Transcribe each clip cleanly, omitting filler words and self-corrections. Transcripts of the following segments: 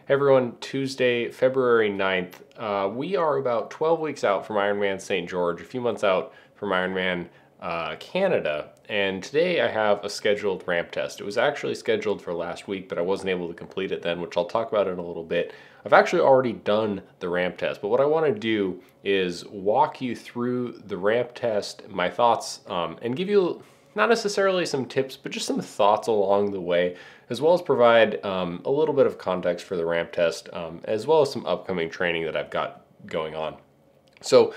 Hey everyone, Tuesday, February 9th. We are about 12 weeks out from Ironman St. George, a few months out from Ironman Canada, and today I have a scheduled ramp test. It was actually scheduled for last week, but I wasn't able to complete it then, which I'll talk about in a little bit. I've actually already done the ramp test, but what I want to do is walk you through the ramp test, my thoughts, and give you not necessarily some tips, but just some thoughts along the way, as well as provide a little bit of context for the ramp test, as well as some upcoming training that I've got going on. So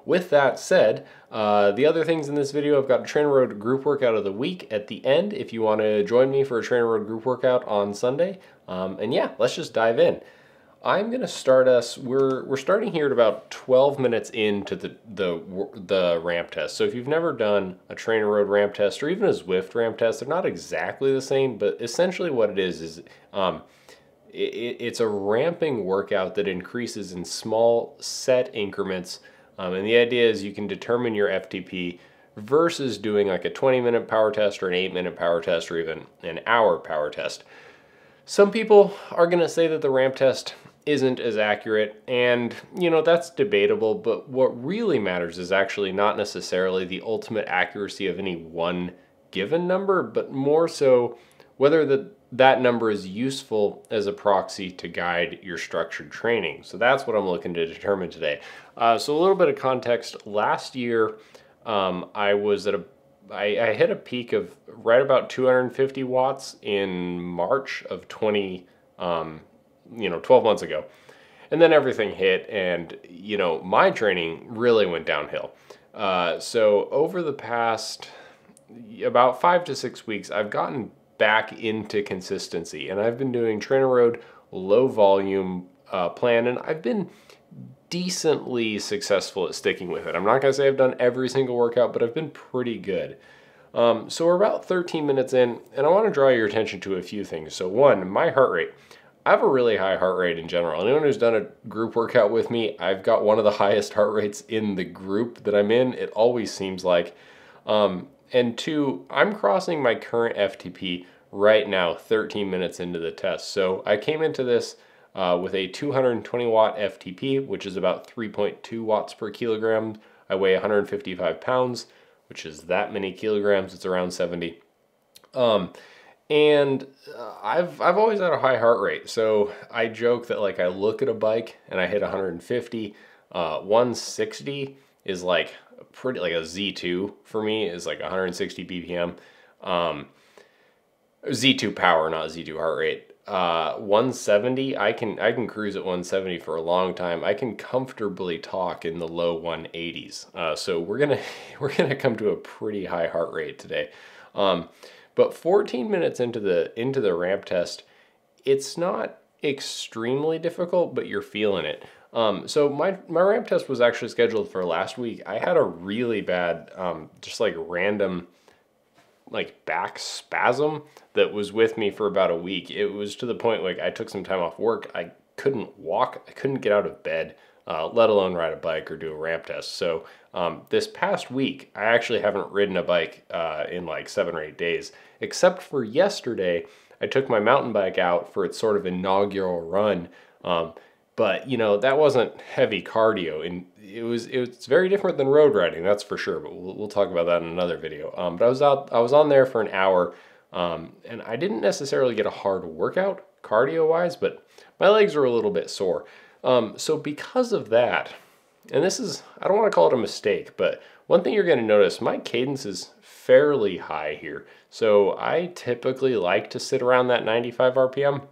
with that said, the other things in this video, I've got a TrainerRoad group workout of the week at the end if you want to join me for a TrainerRoad group workout on Sunday. And yeah, let's just dive in. I'm going to start us, we're starting here at about 12 minutes into the ramp test. So if you've never done a TrainerRoad ramp test or even a Zwift ramp test, they're not exactly the same, but essentially what it is it's a ramping workout that increases in small set increments. And the idea is you can determine your FTP versus doing like a 20-minute power test or an 8-minute power test or even an hour power test. Some people are going to say that the ramp test isn't as accurate, and you know, that's debatable, but what really matters is actually not necessarily the ultimate accuracy of any one given number, but more so whether that number is useful as a proxy to guide your structured training. So that's what I'm looking to determine today. So a little bit of context. Last year, I hit a peak of right about 250 watts in March of 12 months ago. And then everything hit and, you know, my training really went downhill. So over the past about 5 to 6 weeks, I've gotten back into consistency, and I've been doing TrainerRoad low volume plan, and I've been decently successful at sticking with it. I'm not going to say I've done every single workout, but I've been pretty good. So we're about 13 minutes in, and I want to draw your attention to a few things. So one, my heart rate. I have a really high heart rate in general. Anyone who's done a group workout with me, I've got one of the highest heart rates in the group that I'm in. It always seems like. And two, I'm crossing my current FTP right now, 13 minutes into the test. So I came into this with a 220 watt FTP, which is about 3.2 watts per kilogram. I weigh 155 pounds, which is that many kilograms. It's around 70. And I've always had a high heart rate. So I joke that like I look at a bike and I hit 150, 160 is like pretty, like a Z2 for me is like 160 BPM. Z2 power, not Z2 heart rate. 170, I can cruise at 170 for a long time. I can comfortably talk in the low 180s. So we're gonna come to a pretty high heart rate today. But 14 minutes into the ramp test, it's not extremely difficult, but you're feeling it. So my ramp test was actually scheduled for last week. I had a really bad, just like random, like back spasm that was with me for about a week. It was to the point like I took some time off work. I couldn't walk. I couldn't get out of bed, let alone ride a bike or do a ramp test. So this past week, I actually haven't ridden a bike in like 7 or 8 days, except for yesterday. I took my mountain bike out for its sort of inaugural run. But you know, that wasn't heavy cardio, and it's very different than road riding, that's for sure. But we'll talk about that in another video. But I was on there for an hour, and I didn't necessarily get a hard workout cardio wise, but my legs were a little bit sore. So because of that, and this is, I don't want to call it a mistake, but one thing you're going to notice, my cadence is fairly high here. So I typically like to sit around that 95 RPM.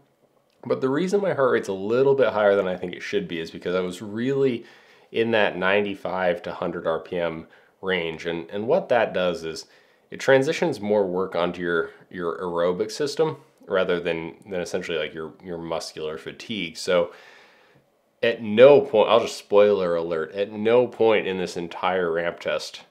But the reason my heart rate's a little bit higher than I think it should be is because I was really in that 95 to 100 RPM range. And what that does is it transitions more work onto your aerobic system rather than essentially like your muscular fatigue. So at no point, I'll just spoiler alert, at no point in this entire ramp test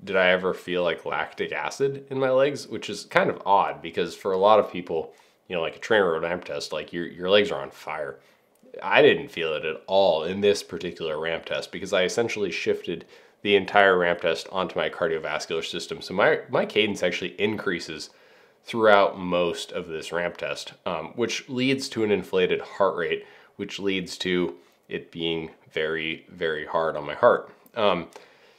did I ever feel like lactic acid in my legs, which is kind of odd because for a lot of people, you know, like a TrainerRoad ramp test, like your legs are on fire. I didn't feel it at all in this particular ramp test because I essentially shifted the entire ramp test onto my cardiovascular system. So my cadence actually increases throughout most of this ramp test, which leads to an inflated heart rate, which leads to it being very, very hard on my heart.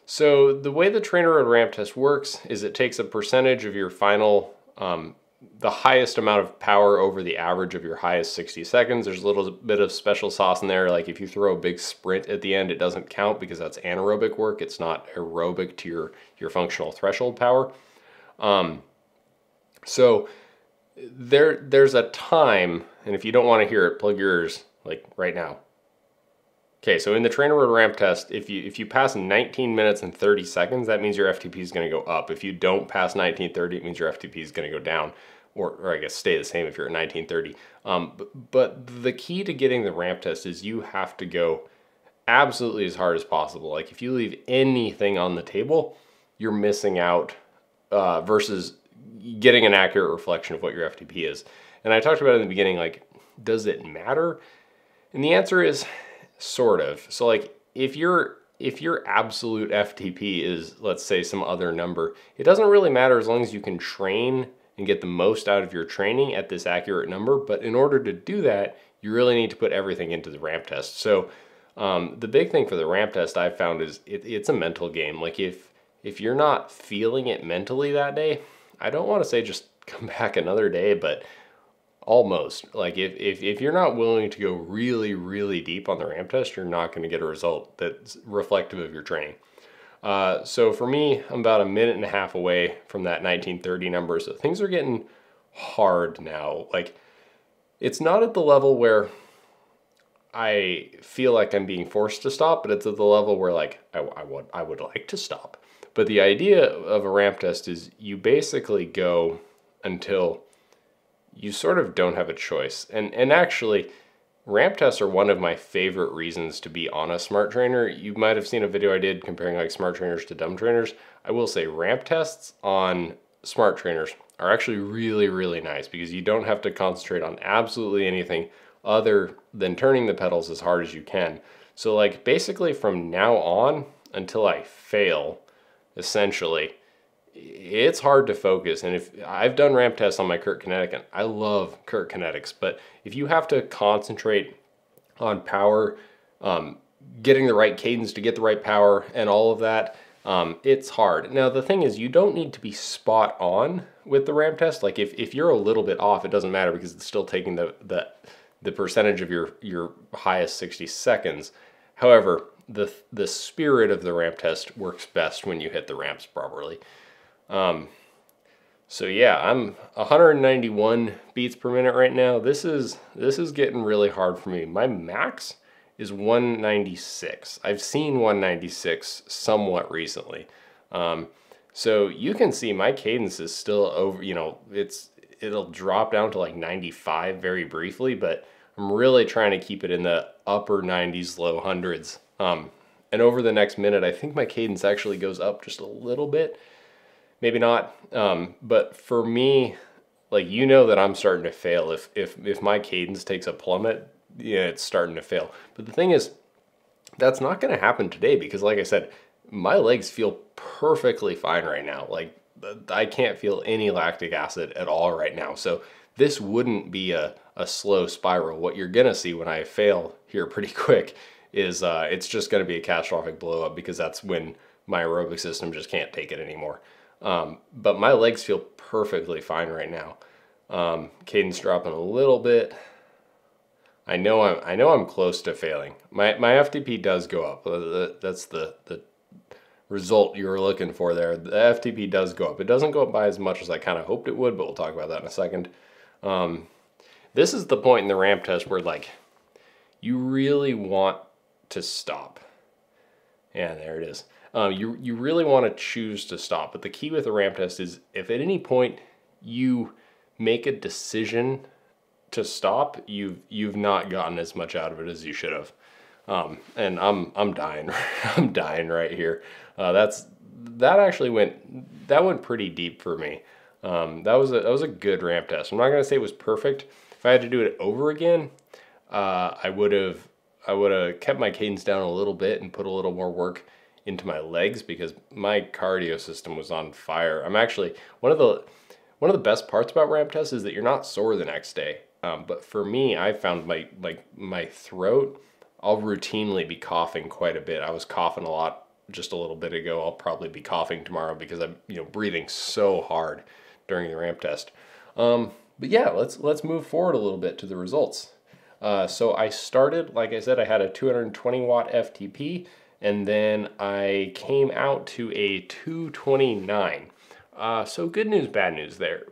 So the way the TrainerRoad ramp test works is it takes a percentage of your final, the highest amount of power over the average of your highest 60 seconds. There's a little bit of special sauce in there. Like if you throw a big sprint at the end, it doesn't count because that's anaerobic work. It's not aerobic to your functional threshold power. So there's a time, and if you don't want to hear it, plug your ears like right now. Okay, so in the TrainerRoad ramp test, if you pass 19 minutes and 30 seconds, that means your FTP is going to go up. If you don't pass 19:30, it means your FTP is going to go down, or I guess stay the same if you're at 19:30. But the key to getting the ramp test is you have to go absolutely as hard as possible. Like if you leave anything on the table, you're missing out versus getting an accurate reflection of what your FTP is. And I talked about in the beginning, like, does it matter? And the answer is sort of. So like if your absolute FTP is, let's say, some other number, it doesn't really matter as long as you can train and get the most out of your training at this accurate number. But in order to do that, you really need to put everything into the ramp test. So the big thing for the ramp test I've found is it's a mental game. Like if you're not feeling it mentally that day, I don't want to say just come back another day, but almost. Like if you're not willing to go really, really deep on the ramp test, you're not going to get a result that's reflective of your training. So for me, I'm about a minute and a half away from that 19:30 number. So things are getting hard now. Like it's not at the level where I feel like I'm being forced to stop, but it's at the level where like I would like to stop. But the idea of a ramp test is you basically go until you sort of don't have a choice. And actually, ramp tests are one of my favorite reasons to be on a smart trainer. You might have seen a video I did comparing like smart trainers to dumb trainers. I will say ramp tests on smart trainers are actually really, really nice because you don't have to concentrate on absolutely anything other than turning the pedals as hard as you can. So like basically from now on until I fail, essentially, it's hard to focus. And if I've done ramp tests on my Kurt Kinetic, and I love Kurt Kinetics, but if you have to concentrate on power, getting the right cadence to get the right power and all of that, it's hard. Now the thing is, you don't need to be spot on with the ramp test. Like if you're a little bit off, it doesn't matter because it's still taking the percentage of your highest 60 seconds. However, the spirit of the ramp test works best when you hit the ramps properly. So yeah, I'm 191 beats per minute right now. This is getting really hard for me. My max is 196. I've seen 196 somewhat recently. So you can see my cadence is still over, it'll drop down to like 95 very briefly, but I'm really trying to keep it in the upper 90s, low hundreds. And over the next minute, I think my cadence actually goes up just a little bit. Maybe not. But for me, like, that I'm starting to fail. If my cadence takes a plummet, yeah, it's starting to fail. But the thing is, that's not going to happen today because, like I said, my legs feel perfectly fine right now. Like, I can't feel any lactic acid at all right now. So this wouldn't be a slow spiral. What you're going to see when I fail here pretty quick is it's just going to be a catastrophic blow up because that's when my aerobic system just can't take it anymore. But my legs feel perfectly fine right now. Cadence dropping a little bit. I know I'm close to failing. My FTP does go up. That's the result you were looking for there. The FTP does go up. It doesn't go up by as much as I kind of hoped it would, but we'll talk about that in a second. This is the point in the ramp test where, like, you really want to stop. Yeah, there it is. You really want to choose to stop. But the key with the ramp test is if at any point you make a decision to stop, you've not gotten as much out of it as you should have. And I'm dying. I'm dying right here. That actually went pretty deep for me. That was a good ramp test. I'm not gonna say it was perfect. If I had to do it over again, I would have kept my cadence down a little bit and put a little more work into my legs because my cardio system was on fire. I'm actually one One of the best parts about ramp tests is that you're not sore the next day. But for me, I found my throat, I'll routinely be coughing quite a bit. I was coughing a lot just a little bit ago. I'll probably be coughing tomorrow because I'm breathing so hard during the ramp test. But yeah, let's move forward a little bit to the results. So I started, like I said, I had a 220 watt FTP, and then I came out to a 229. So good news, bad news there.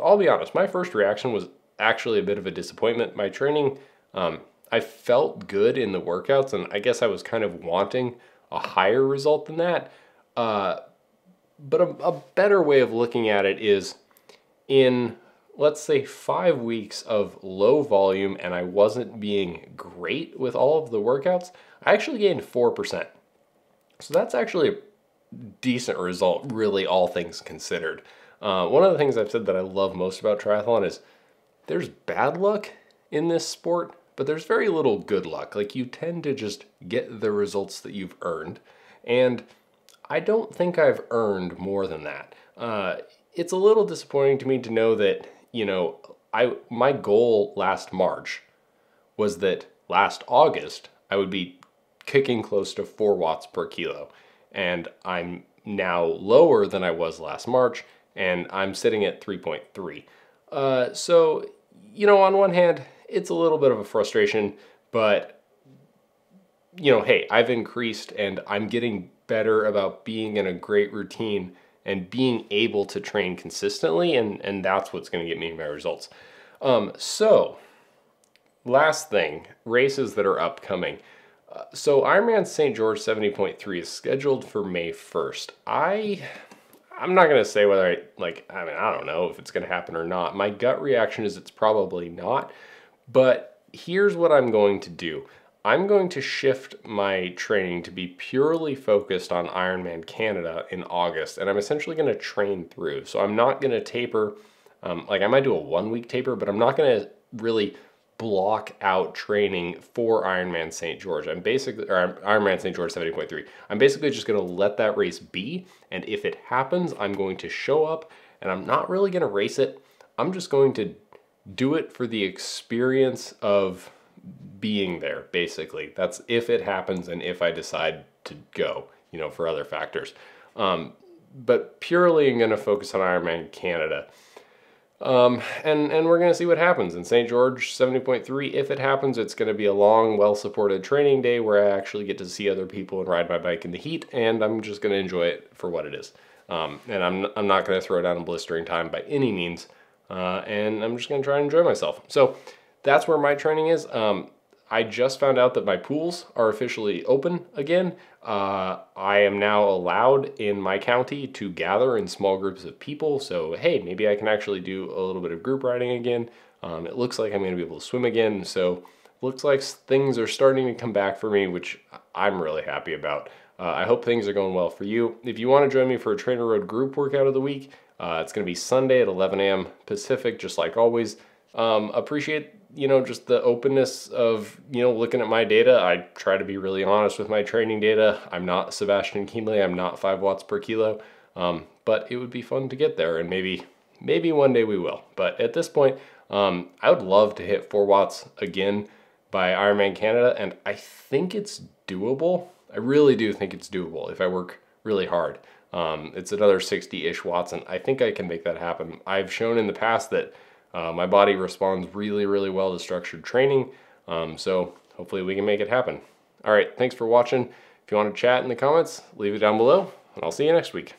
I'll be honest, my first reaction was actually a bit of a disappointment. My training, I felt good in the workouts, and I guess I was kind of wanting a higher result than that. But a better way of looking at it is in, let's say, 5 weeks of low volume and I wasn't being great with all of the workouts, I actually gained 4%. So that's actually a decent result, really, all things considered. One of the things I've said that I love most about triathlon is there's bad luck in this sport, but there's very little good luck. Like, you tend to just get the results that you've earned, and I don't think I've earned more than that. It's a little disappointing to me to know that, my goal last March was that last August I would be kicking close to 4 watts per kilo, and I'm now lower than I was last March, and I'm sitting at 3.3. So, on one hand, it's a little bit of a frustration, but, hey, I've increased and I'm getting better about being in a great routine and being able to train consistently, and that's what's going to get me my results. So, last thing, races that are upcoming. So Ironman St. George 70.3 is scheduled for May 1st. I'm not going to say whether I don't know if it's going to happen or not. My gut reaction is it's probably not, but here's what I'm going to do. I'm going to shift my training to be purely focused on Ironman Canada in August, and I'm essentially going to train through. So I'm not going to taper, I might do a 1-week taper, but I'm not going to really block out training for Ironman St. George. Ironman St. George 70.3. I'm basically just going to let that race be, and if it happens, I'm going to show up, and I'm not really going to race it. I'm just going to do it for the experience of being there, basically. That's if it happens and if I decide to go, for other factors. But purely I'm going to focus on Ironman Canada. And we're going to see what happens. In St. George 70.3, if it happens, it's going to be a long, well-supported training day where I actually get to see other people and ride my bike in the heat, and I'm just going to enjoy it for what it is. And I'm not going to throw down a blistering time by any means, and I'm just going to try and enjoy myself. So that's where my training is. I just found out that my pools are officially open again. I am now allowed in my county to gather in small groups of people. So, hey, maybe I can actually do a little bit of group riding again. It looks like I'm going to be able to swim again. So, looks like things are starting to come back for me, which I'm really happy about. I hope things are going well for you. If you want to join me for a TrainerRoad group workout of the week, it's going to be Sunday at 11 a.m. Pacific, just like always. Appreciate just the openness of, looking at my data. I try to be really honest with my training data. I'm not Sebastian Kienle. I'm not 5 watts per kilo. But it would be fun to get there, and maybe one day we will. But at this point, I would love to hit 4 watts again by Ironman Canada, and I think it's doable. I really do think it's doable if I work really hard. It's another 60-ish watts, and I think I can make that happen. I've shown in the past that my body responds really, really well to structured training, so hopefully we can make it happen. All right, thanks for watching. If you want to chat in the comments, leave it down below, and I'll see you next week.